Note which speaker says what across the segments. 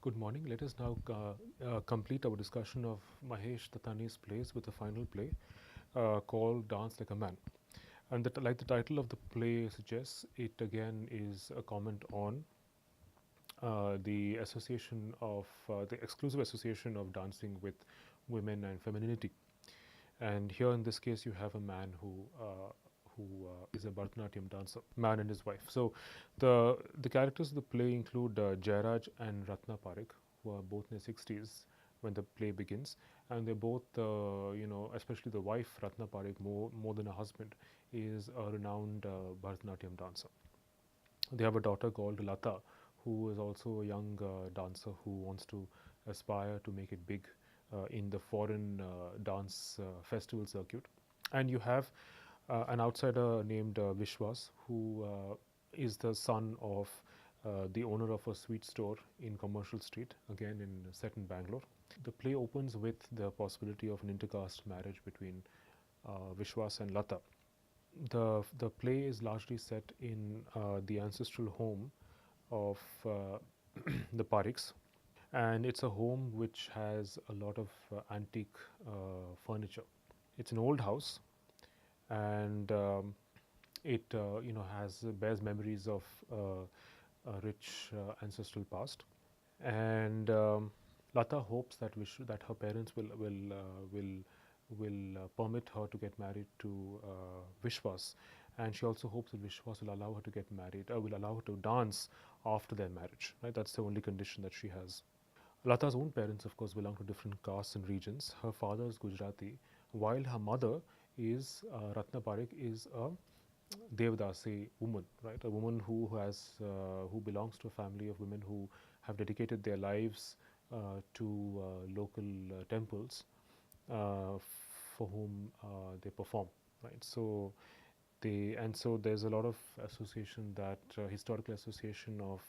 Speaker 1: Good morning. Let us now complete our discussion of Mahesh Tatani's plays with a final play called Dance Like a Man. And like the title of the play suggests, it again is a comment on the association of the exclusive association of dancing with women and femininity. And here in this case, you have a man who is a Bharatanatyam dancer, man and his wife. So the characters of the play include Jairaj and Ratna Parekh, who are both in their 60s when the play begins, and they're both, especially the wife Ratna Parekh, more than a husband, is a renowned Bharatanatyam dancer. They have a daughter called Lata, who is also a young dancer who wants to aspire to make it big in the foreign dance festival circuit. And you have an outsider named Vishwas, who is the son of the owner of a sweet store in Commercial Street, again set in Bangalore. The play opens with the possibility of an intercaste marriage between Vishwas and Lata. The play is largely set in the ancestral home of the Parikhs, and it's a home which has a lot of antique furniture. It's an old house, and it has bears memories of a rich ancestral past. And Lata hopes that that her parents will permit her to get married to Vishwas, and she also hopes that Vishwas will allow her to get married, will allow her to dance after their marriage. Right, that's the only condition that she has. Lata's own parents, of course, belong to different castes and regions. Her father is Gujarati, while her mother is Ratna Parekh is a Devdasi woman, right? A woman who belongs to a family of women who have dedicated their lives to local temples for whom they perform, right? So there's a lot of association that historical association of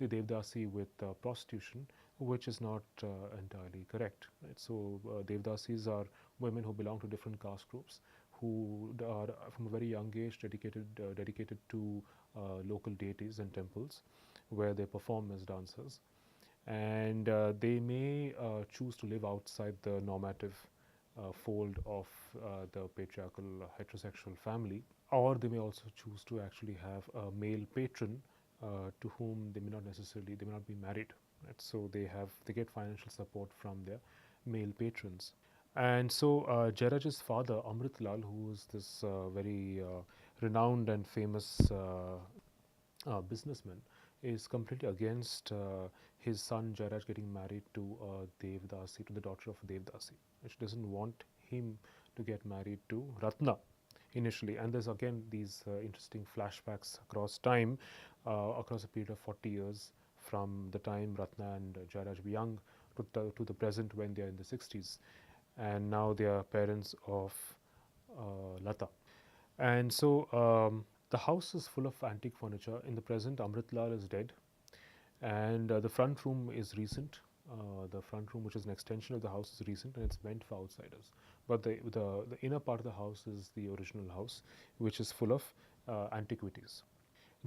Speaker 1: the Devdasi with prostitution, which is not entirely correct. Right? So Devdasis are women who belong to different caste groups, who are from a very young age dedicated to local deities and temples, where they perform as dancers, and they may choose to live outside the normative fold of the patriarchal heterosexual family, or they may also choose to actually have a male patron to whom they may not be married. Right? So they get financial support from their male patrons. And so Jairaj's father, Amrit Lal, who is this very renowned and famous businessman, is completely against his son Jairaj getting married to Devdasi, to the daughter of Devdasi. She doesn't want him to get married to Ratna initially. And there's again these interesting flashbacks across time, across a period of 40 years from the time Ratna and Jairaj were young to the present when they are in the 60s. And now they are parents of Lata. And so the house is full of antique furniture. In the present, Amritlal is dead, and the front room is recent. The front room, which is an extension of the house, is recent and it's meant for outsiders. But the inner part of the house is the original house, which is full of antiquities.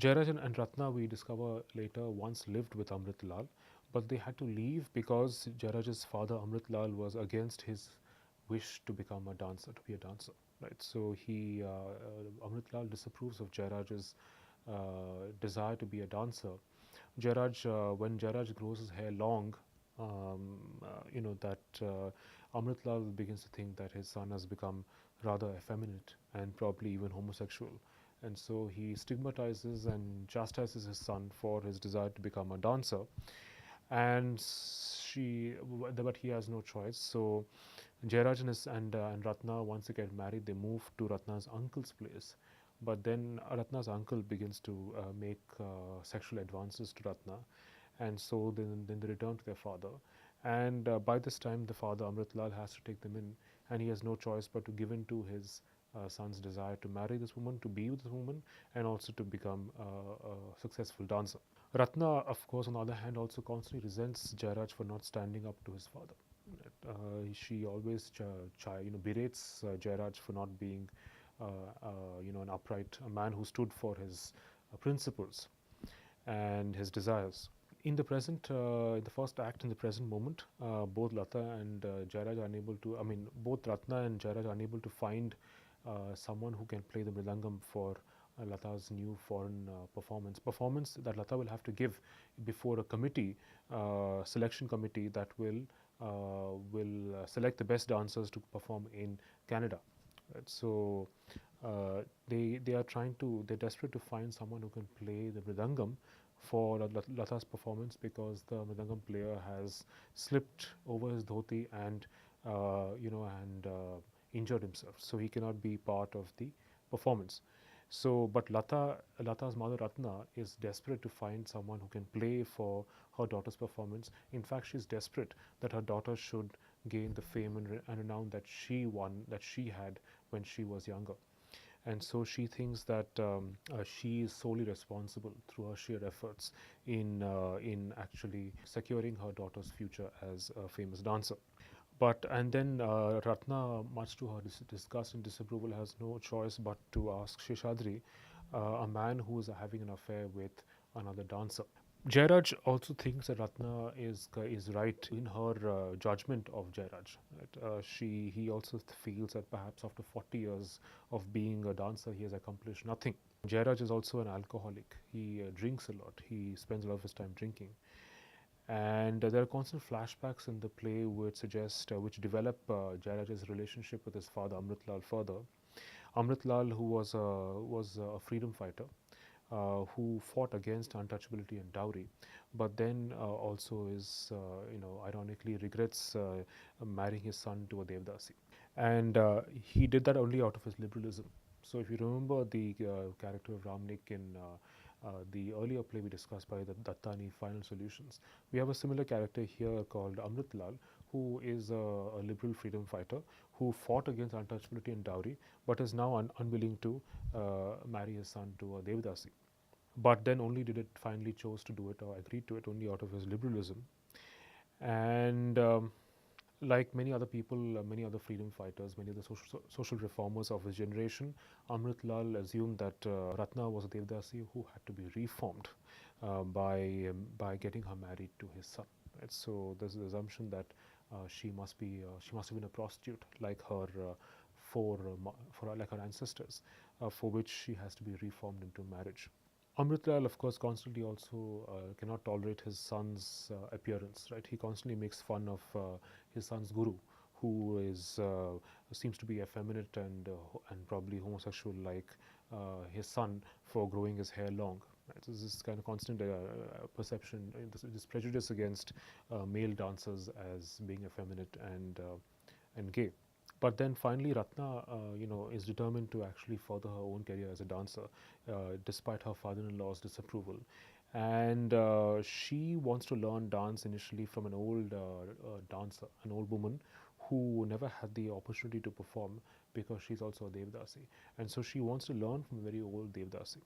Speaker 1: Jairaj and Ratna, we discover later, once lived with Amrit Lal, but they had to leave because Jairaj's father, Amrit Lal, was against his wish to become a dancer, to be a dancer. Right. So Amrit Lal disapproves of Jairaj's desire to be a dancer. When Jairaj grows his hair long, that Amrit Lal begins to think that his son has become rather effeminate and probably even homosexual. And so he stigmatizes and chastises his son for his desire to become a dancer. And but he has no choice. So Jairaj and Ratna, once they get married, they move to Ratna's uncle's place. But then Ratna's uncle begins to make sexual advances to Ratna, and so then they return to their father. And by this time, the father Amritlal has to take them in, and he has no choice but to give in to his son's desire to marry this woman, to be with this woman, and also to become a successful dancer. Ratna, of course, on the other hand, also constantly resents Jairaj for not standing up to his father. She always berates Jairaj for not being an upright a man who stood for his principles and his desires. In the first act, in the present moment, both Lata and Jairaj are unable to. I mean, both Ratna and Jairaj are unable to find someone who can play the mridangam for Lata's new foreign performance that Lata will have to give before a committee, selection committee that will select the best dancers to perform in Canada. Right? So they are they're desperate to find someone who can play the mridangam for Lata's performance, because the mridangam player has slipped over his dhoti and injured himself, so he cannot be part of the performance. So, but Lata's mother Ratna is desperate to find someone who can play for her daughter's performance. In fact, she's desperate that her daughter should gain the fame and renown that she had when she was younger. And so she thinks that she is solely responsible through her sheer efforts in actually securing her daughter's future as a famous dancer. But and then Ratna, much to her disgust and disapproval, has no choice but to ask Sheshadri, a man who is having an affair with another dancer. Jairaj also thinks that Ratna is right in her judgment of Jairaj. Right? He also feels that perhaps after 40 years of being a dancer, he has accomplished nothing. Jairaj is also an alcoholic. He drinks a lot. He spends a lot of his time drinking. And there are constant flashbacks in the play which develop Jairaj's relationship with his father Amritlal further. Amritlal, who was a freedom fighter, who fought against untouchability and dowry, but then also is, ironically regrets marrying his son to a Devdasi. And he did that only out of his liberalism. So if you remember the character of Ramnik in the earlier play we discussed by the Dattani Final Solutions, we have a similar character here called Amritlal, who is a liberal freedom fighter who fought against untouchability and dowry, but is now unwilling to marry his son to a Devdasi. But then only did it finally chose to do it or agreed to it only out of his liberalism. And like many other people, many other freedom fighters, many other social reformers of his generation, Amrit Lal assumed that Ratna was a Devdasi who had to be reformed by getting her married to his son. Right? So there's the assumption that she must have been a prostitute like her like her ancestors, for which she has to be reformed into marriage. Amritlal, of course, constantly also cannot tolerate his son's appearance. Right, he constantly makes fun of his son's guru, who is seems to be effeminate and probably homosexual, like his son, for growing his hair long. Right? So this kind of constant perception, this prejudice against male dancers as being effeminate and gay. But then finally, Ratna, is determined to actually further her own career as a dancer, despite her father-in-law's disapproval. And she wants to learn dance initially from an old dancer, an old woman who never had the opportunity to perform because she's also a Devdasi. And so she wants to learn from a very old Devdasi,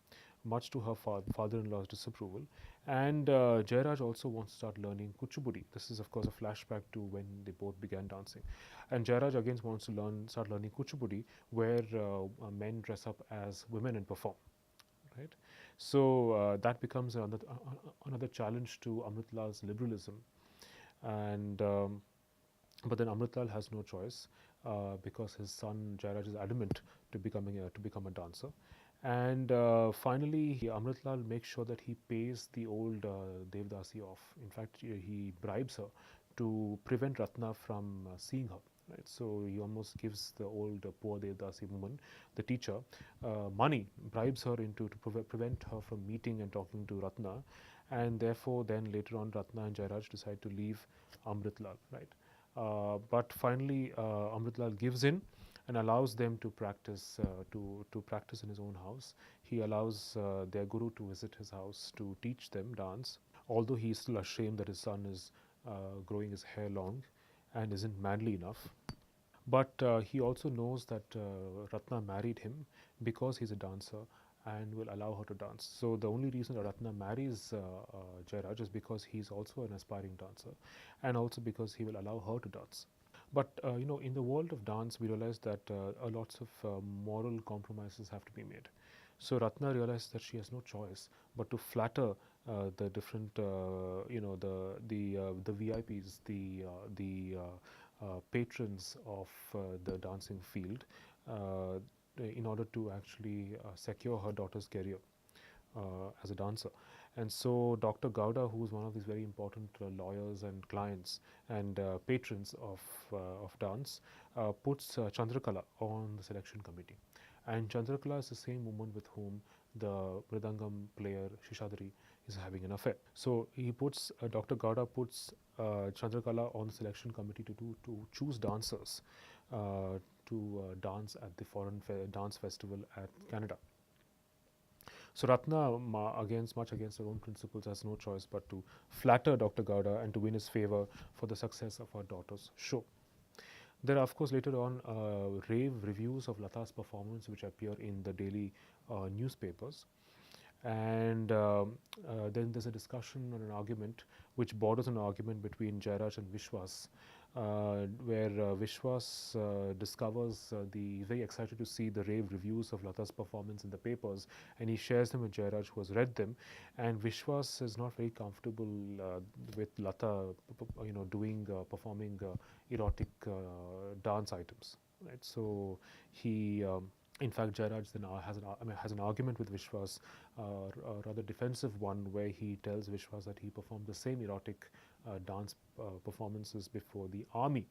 Speaker 1: much to her father-in-law's disapproval. And Jairaj also wants to start learning Kuchipudi. This is, of course, a flashback to when they both began dancing. And Jairaj again wants to start learning Kuchipudi, where men dress up as women and perform. Right, so that becomes another challenge to Amritlal's liberalism, and but then Amritlal has no choice because his son Jairaj is adamant to become a dancer. And finally, Amritlal makes sure that he pays the old Devdasi off. In fact, he bribes her to prevent Ratna from seeing her. Right, so he almost gives the old poor Devdasi woman, the teacher, money, bribes her to prevent her from meeting and talking to Ratna, and therefore then later on Ratna and Jairaj decide to leave Amritlal. Right, but finally Amritlal gives in and allows them to practice to practice in his own house. He allows their guru to visit his house to teach them dance, although he is still ashamed that his son is growing his hair long and isn't manly enough. But he also knows that Ratna married him because he's a dancer and will allow her to dance. So the only reason that Ratna marries Jairaj is because he's also an aspiring dancer, and also because he will allow her to dance. But in the world of dance, we realize that lots of moral compromises have to be made. So Ratna realizes that she has no choice but to flatter the different the VIPs, the patrons of the dancing field, uh, in order to actually secure her daughter's career as a dancer. And so Dr. Gowda, who is one of these very important lawyers and clients and patrons of dance, puts Chandrakala on the selection committee. And Chandrakala is the same woman with whom the Mridangam player Shishadri is having an affair. So he puts Dr. Gowda puts Chandrakala on the selection committee to choose dancers to dance at the foreign dance festival at Canada. So Ratna, much against her own principles, has no choice but to flatter Dr. Gowda and to win his favor for the success of her daughter's show. There are, of course, later on rave reviews of Lata's performance, which appear in the daily newspapers. And then there's a discussion and an argument which borders on an argument between Jairaj and Vishwas, where Vishwas discovers the very excited to see the rave reviews of Lata's performance in the papers, and he shares them with Jairaj, who has read them. And Vishwas is not very comfortable with Lata, doing performing erotic dance items. Right, so he. In fact, Jairaj then has an argument with Vishwas, a rather defensive one, where he tells Vishwas that he performed the same erotic dance performances before the army,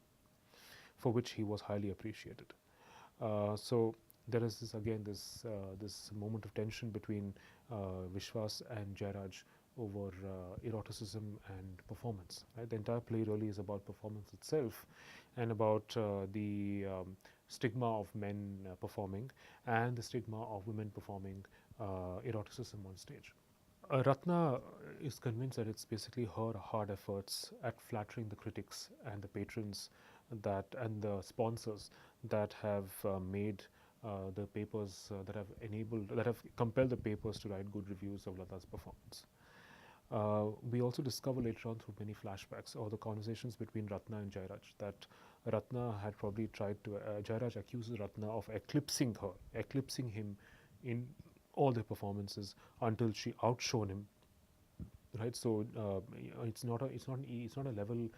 Speaker 1: for which he was highly appreciated. So there is this moment of tension between Vishwas and Jairaj over eroticism and performance. Right? The entire play really is about performance itself, and about stigma of men performing and the stigma of women performing eroticism on stage. Ratna is convinced that it's basically her hard efforts at flattering the critics and the patrons and the sponsors that have made the papers that have compelled the papers to write good reviews of Lata's performance. We also discover later on through many flashbacks or the conversations between Ratna and Jairaj that Ratna had probably tried to. Jairaj accuses Ratna of eclipsing him in all the performances until she outshone him. Right, so it's not a level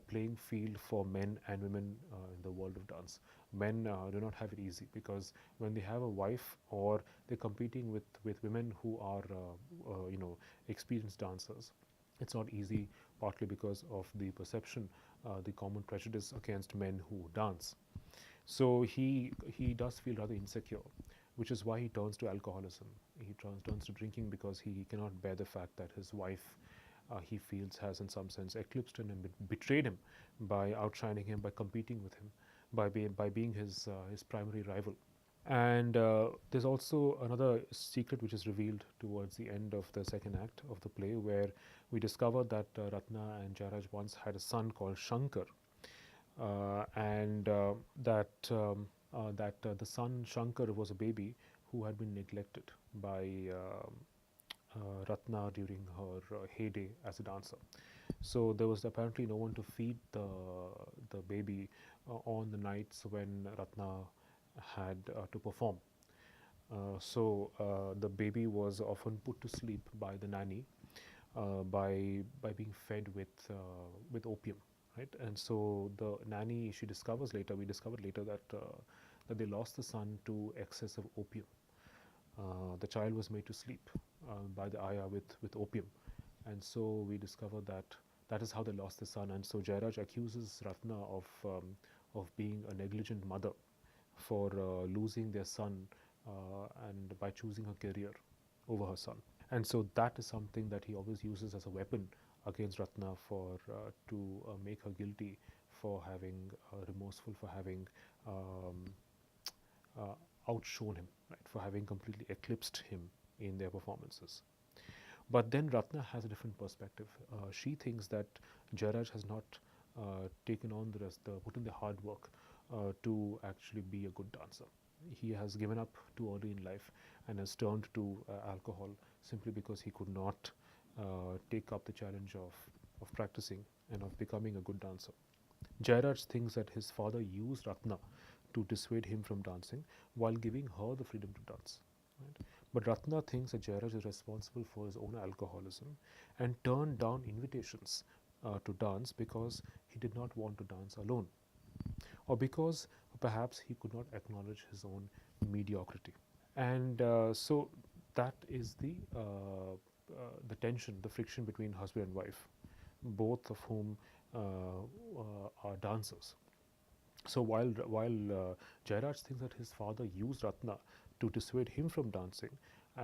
Speaker 1: playing field for men and women in the world of dance. Men do not have it easy, because when they have a wife or they're competing with women who are experienced dancers, it's not easy, partly because of the perception, the common prejudice against men who dance. So he does feel rather insecure, which is why he turns to alcoholism. He turns to drinking because he cannot bear the fact that his wife, he feels, has in some sense eclipsed him and betrayed him by outshining him, by competing with him, by being his primary rival. And there's also another secret which is revealed towards the end of the second act of the play, where we discover that Ratna and Jairaj once had a son called Shankar, and that the son Shankar was a baby who had been neglected by Ratna during her heyday as a dancer. So there was apparently no one to feed the baby on the nights when Ratna had to perform. So the baby was often put to sleep by the nanny by being fed with opium, right? And so the nanny, she discovers later, we discovered later that they lost the son to excess of opium. The child was made to sleep by the ayah with opium, and so we discover that that is how they lost the son. And so Jairaj accuses Ratna of being a negligent mother for losing their son and by choosing her career over her son. And so that is something that he always uses as a weapon against Ratna for to make her guilty for having remorseful for having um, uh, outshone him, right, for having completely eclipsed him in their performances. But then Ratna has a different perspective. She thinks that Jairaj has not taken on put in the hard work to actually be a good dancer. He has given up too early in life and has turned to alcohol simply because he could not take up the challenge of practicing and of becoming a good dancer. Jairaj thinks that his father used Ratna to dissuade him from dancing while giving her the freedom to dance. Right? But Ratna thinks that Jairaj is responsible for his own alcoholism and turned down invitations to dance because he did not want to dance alone, or because perhaps he could not acknowledge his own mediocrity. And so that is the tension, the friction between husband and wife, both of whom are dancers. So while Jairaj thinks that his father used Ratna to dissuade him from dancing,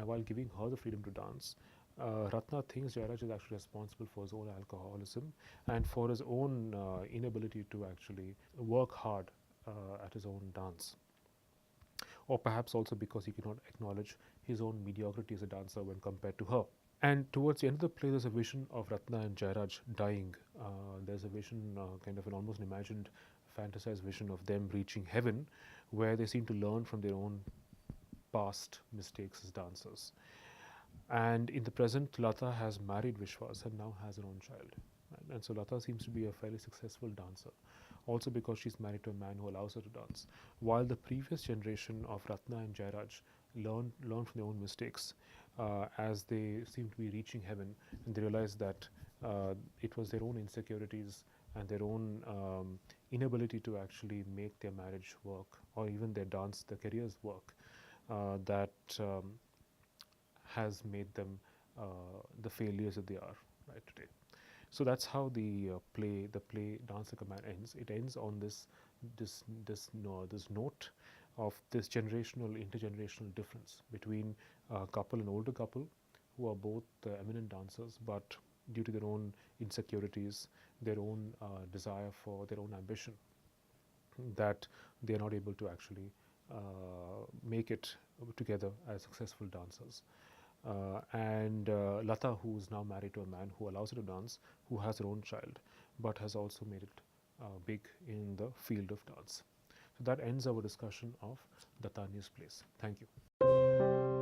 Speaker 1: while giving her the freedom to dance, Ratna thinks Jairaj is actually responsible for his own alcoholism and for his own inability to actually work hard at his own dance, or perhaps also because he cannot acknowledge his own mediocrity as a dancer when compared to her. And towards the end of the play, there's a vision of Ratna and Jairaj dying. There's a vision, kind of an almost imagined, fantasized vision of them reaching heaven, where they seem to learn from their own past mistakes as dancers. And in the present, Lata has married Vishwas and now has her own child. And so Lata seems to be a fairly successful dancer, also because she's married to a man who allows her to dance. While the previous generation of Ratna and Jairaj learn from their own mistakes as they seem to be reaching heaven, and they realize that it was their own insecurities and their own inability to actually make their marriage work, or even their careers work, that has made them the failures that they are right today. So that's how the play Dancer Command ends. It ends on this note of this intergenerational difference between a couple, an older couple, who are both eminent dancers, but due to their own insecurities, their own desire for their own ambition, that they are not able to actually make it together as successful dancers. And Lata, who is now married to a man who allows her to dance, who has her own child, but has also made it big in the field of dance. So that ends our discussion of Dattani's plays. Thank you.